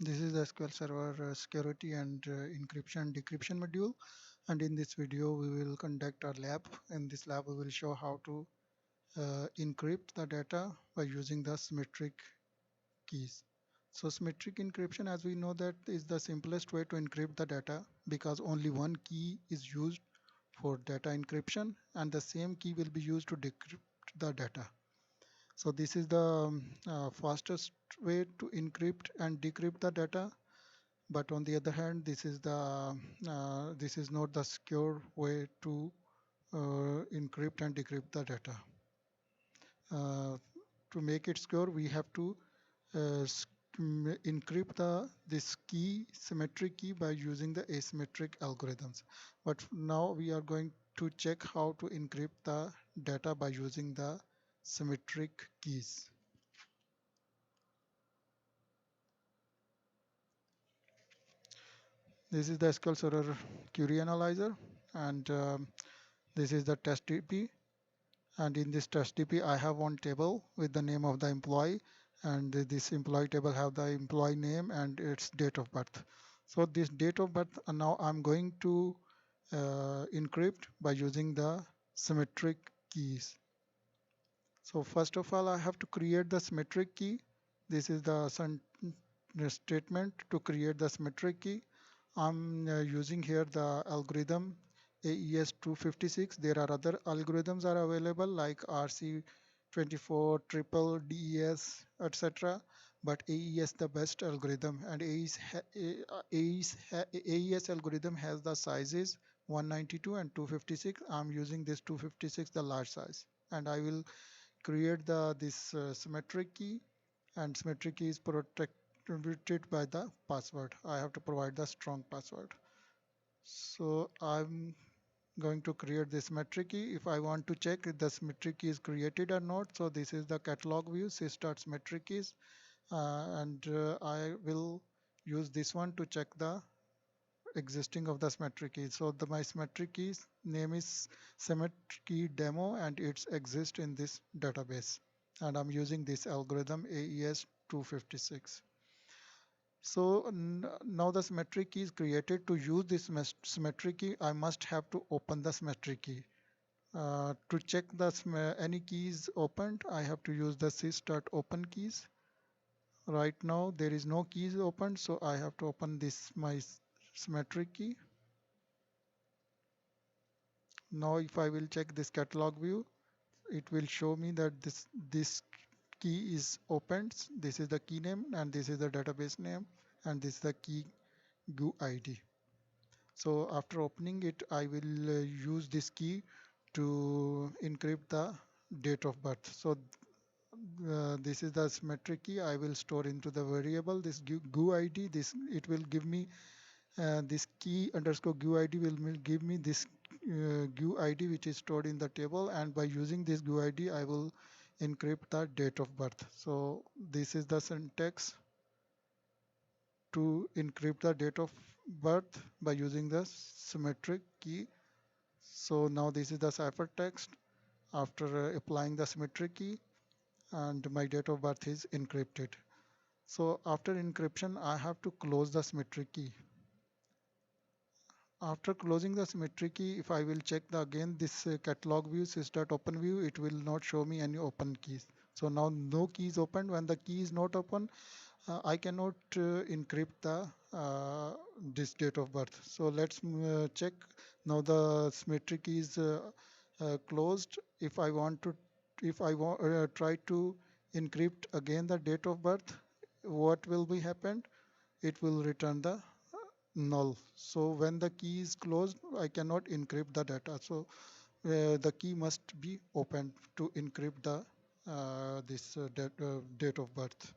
This is the SQL Server security and encryption decryption module, and in this video we will conduct our lab. In this lab we will show how to encrypt the data by using the symmetric keys. So symmetric encryption, as we know, that is the simplest way to encrypt the data because only one key is used for data encryption and the same key will be used to decrypt the data. So this is the fastest way to encrypt and decrypt the data, but on the other hand, this is not the secure way to encrypt and decrypt the data. To make it secure, we have to encrypt this key, symmetric key, by using the asymmetric algorithms. But now we are going to check how to encrypt the data by using the symmetric keys. This is the SQL Server query analyzer, and this is the test DB. And in this test DB, I have one table with the name of the employee, and this employee table have the employee name and its date of birth. So this date of birth, now I'm going to encrypt by using the symmetric keys. So first of all, I have to create the symmetric key. This is the statement to create the symmetric key. I'm using here the algorithm AES256. There are other algorithms are available like RC24, triple DES, etc. But AES the best algorithm, and AES algorithm has the sizes 192 and 256. I'm using this 256, the large size, and I will create this symmetric key, and symmetric key is protected by the password. I have to provide the strong password. So I'm going to create this symmetric key. If I want to check if the symmetric key is created or not, so this is the catalog view, sys.symmetric keys, and I will use this one to check the existing of the symmetric key. So my symmetric keys name is symmetric key demo, and it's exist in this database, and I'm using this algorithm AES 256. So now the symmetric key is created. To use this symmetric key, I must have to open the symmetric key. To check any keys opened, I have to use the sys.open keys. Right now there is no keys opened, so I have to open this my symmetric key. Now if I will check this catalog view, it will show me that this key is opened. This is the key name, and this is the database name, and this is the key GUID. So after opening it, I will use this key to encrypt the date of birth. So this is the symmetric key I will store into the variable, this GUID. This it will give me this key underscore GUID will give me this GUID which is stored in the table, and by using this GUID I will encrypt the date of birth. So this is the syntax to encrypt the date of birth by using the symmetric key. So now this is the ciphertext after applying the symmetric key, and my date of birth is encrypted. So after encryption, I have to close the symmetric key. After closing the symmetric key, if I will check again this catalog view, sys.open view, it will not show me any open keys. So now no key is opened. When the key is not open, I cannot encrypt the this date of birth. So let's check. Now the symmetric key is closed. If I want to, if I try to encrypt again the date of birth, what will be happened? It will return the null. So when the key is closed, I cannot encrypt the data. So the key must be opened to encrypt the date of birth.